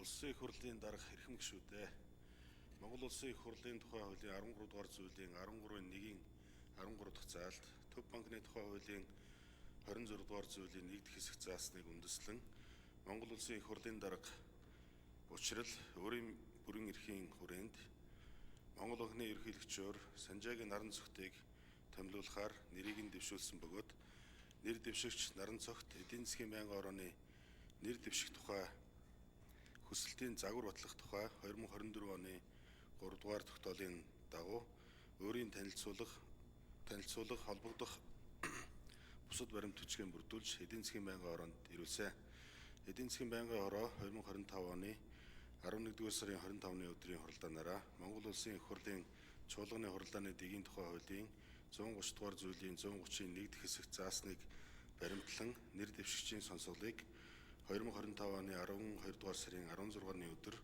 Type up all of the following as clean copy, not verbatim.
Улсын их хурлын дарга хэрхэн гишүүдээ Монгол Улсын их хурлын тухай хуулийн 13 дугаар зүйлийн 13-ийн 1-ийн 13 дахь заалд Төв банкны тухай хуулийн 26 дугаар зүйлийн 1 дахь хэсэг заасныг үндэслэн Монгол Улсын их хурлын дарга учрал өөрийн бүрэн эрхийн хүрээнд Монгол банкны ерөнхийлөгчөөр Санжаагийн наран цогтыг томилуулахаар нэрийг нь дэвшүүлсэн бөгөөд нэр дэвшигч наран цогт эдийн засгийн байнгын орооны нэр дэвших тухай хүсэлтийн загвар батлах тухай 2024 оны 3 дугаар тогтоолын дагуу өөрийн танилцуулах холбогдох бусад баримт бичгийн бүрдүүлж эдийн засгийн байнгын ороонд ирүүлсэн. Эдийн засгийн байнгын ороо 2025 оны 11-р сарын 25-ны өдрийн хуралдаанаараа Монгол Улсын их хурлын чуулганы хурлааны дэгийн тухай хуулийн 130 дугаар зүйлийн 130-ийн 1 дахь хэсэг заасныг баримтлан нэр дэвшигчийн сонсголыг 2025 оны 12 дугаар сарын 16-ны өдөр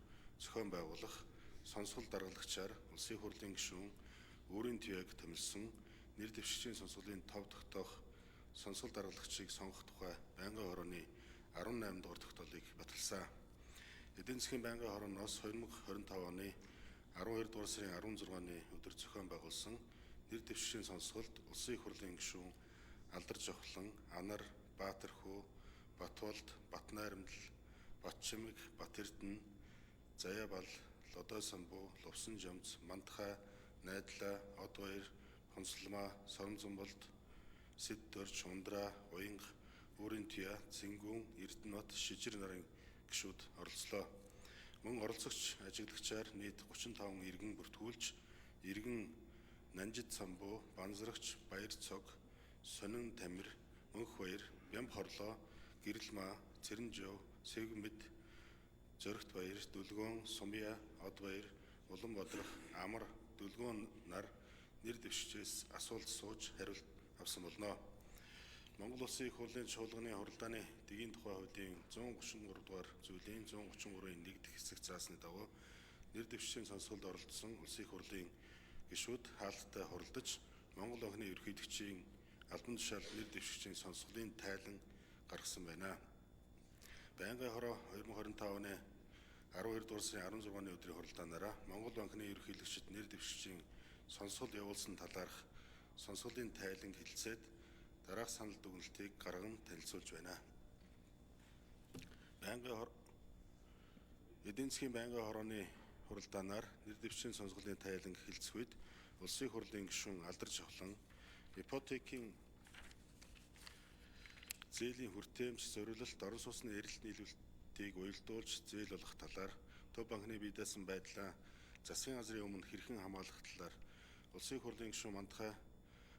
зохион байгуулах сонсгол даргалагчаар Улсын их хурлын гишүүн өөрийн төвийг томилсон нэр дэвшигчийн сонсголын тов тогтоох сонсгол даргалагчийг сонгох тухай байнгын орооны 18 дугаар тогтоолыг баталсан. Эдийн засгийн байнгын орооноос 2025 оны 12 дугаар сарын 16-ны өдөр зохион байгуулсан нэр дэвшигчийн сонсголд Улсын их хурлын гишүүн Алдар Жовхлан, Анар, Баатархүү, Батболд, Батнайрамдал, Батчимэг, Батэрдэн, Заяабал, Лодой самбуу, Лувсан жамц, Мандахай, Найдлаа, Одбаяр, Хонсломаа, Соромзонболд, Сэд Дорж, Ундраа, Уянга, Өөрийн Туяа, Цэнгүүн, Эрдэнэбат, Шижир нарын гишүүд оролцлоо. Мөн оролцогч ажиглагчаар нийт 35 иргэн бүртгүүлж, иргэн Нанжид самбуу, Банзрагч, Баяр цог, Сонин Тамир, Мөнх баяр, Бямб хорлоо, Гэрэлмаа, Цэрэнжөв, Сэвгэмэд, Зоригт баяр, Дүлгөөн, Сумья, Од баяр, Улан бодрох, Амар, Дүлгөөн нар нэр дэвшигчээс асуулт сууж хариулт авсан болно. Монгол Улсын их хурлын чуулганы хурлааны дэгийн тухай хуулийн 133 дугаар зүйлийн 133-ийн 1 дахь хэсэг заасны дагуу нэр дэвшигчийн сонсголд оролцсон Улсын их хурлын гишүүд хаалттай хуралдаж Монгол банкны ерөнхийлөгчийн албан тушаал нэр дэвшигчийн сонсголын тайлан гаргасан байна. Байнгын хороо 2025 оны 12 дугаар сарын 16-ны өдрийн хуралдаанаараа Монгол банкны ерөнхийлөгчид нэр дэвшигчийн сонсгол явуулсан талаарх сонсголын тайлан хэлэлцээд дараах санал дүгнэлтийг гарган танилцуулж байна. Эдийн засгийн байнгын хорооны хуралдаанаар нэр дэвшигчийн сонсголын тайлан хэлэлцэх үед Улсын их хурлын гишүүн Алдар Жовхлан ипотекийн зээлийн хүртээмж зориулалт орон сууцны эрэлт нийлүүлэлтийг уялдуулж зээл болох талаар Төв банкны бий даасан байдлаа засгийн газрын өмнө хэрхэн хамгаалах талаар Улсын их хурлын гишүүн Мандахай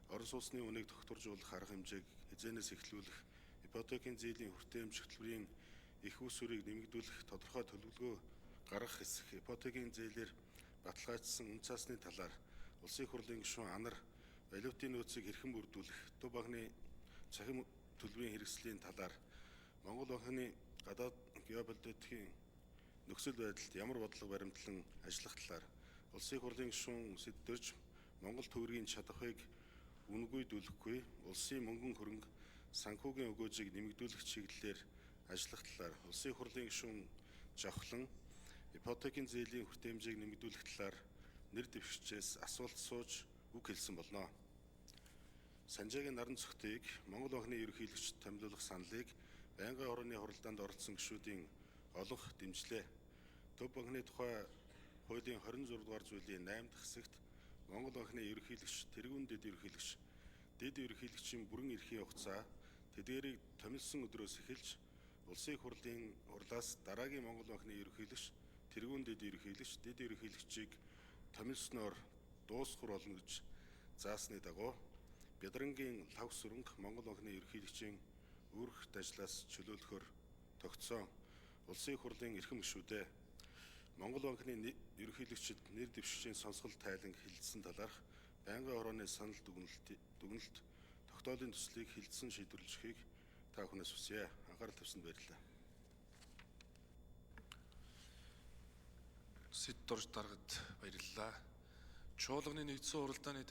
орон сууцны үнийг тогтворжуулах арга хэмжээг хязгаарнаас эхлүүлэх, ипотекийн зээлийн хүртээмж хөтөлбөрийн их усүрийг нэмэгдүүлэх, тодорхой төлөвлөгөө гаргах хэсэг, ипотекийн зээлээр баталгаажсан үн цасны талаар Улсын их хурлын гишүүн Анар валютын нөөцийг хэрхэн бүрдүүлэх, Төв банкны цахим төлбөрийн хэрэгслийн талаар Монгол банкны гадаад геополитикийн нөхцөл байдалд ямар бодлого баримтлан ажиллах талаар Улсын их хурлын гишүүн Сэд Дорж Монгол төгрөгийн чадахыг үнгүйдүүлэхгүй, улсын мөнгөн хөрөнгө санхүүгийн өгөөжийг нэмэгдүүлэх чиглэлээр ажиллах талаар Улсын их хурлын гишүүн Жовхлан ипотекийн зээлийн хүртээмжийг нэмэгдүүлэх талаар нэр дэвшигчээс асуулт сууж үг хэлсэн болно. Санжаагийн наран цогтыг Монгол банкны ерөнхийлөгчд томилуулах саналыг байнгын орооны хуралдаанд оролцсон гишүүдийн олонх дэмжлээ. Төв банкны тухай хуулийн 26 дугаар зүйлийн 8 дахь хэсэгт Монгол банкны ерөнхийлөгч, тэргүүн дэд ерөнхийлөгчийн бүрэн эрхийн хугацаа тэдгээрийг томилсон өдрөөс эхэлж Улсын их хурлын хурлаас дараагийн Монгол банкны ерөнхийлөгч, тэргүүн дэд ерөнхийлөгчийг томилсноор дуусгах болно гэж заасны дагуу Бядарангийн лав сүрэнг Монгол банкны ерөнхийлөгчийн үүрэгт ажлаас чөлөөлөхөөр тогтсон. Улсын их хурлын эрхэм гишүүдээ Монгол банкны ерөнхийлөгчид нэр дэвшигчийн сонсгол тайлан хэлэлцсэн талаарх байнгын орооны санал дүгнэлт тогтоолын төслийг хэлэлцэн шийдвэрлэхийг та бүхнээс хүсье. Анхаарал тавьсанд баярлалаа. Сэд Дорж даргад баярлалаа. Чуулганы нэгдсэн хуралдааны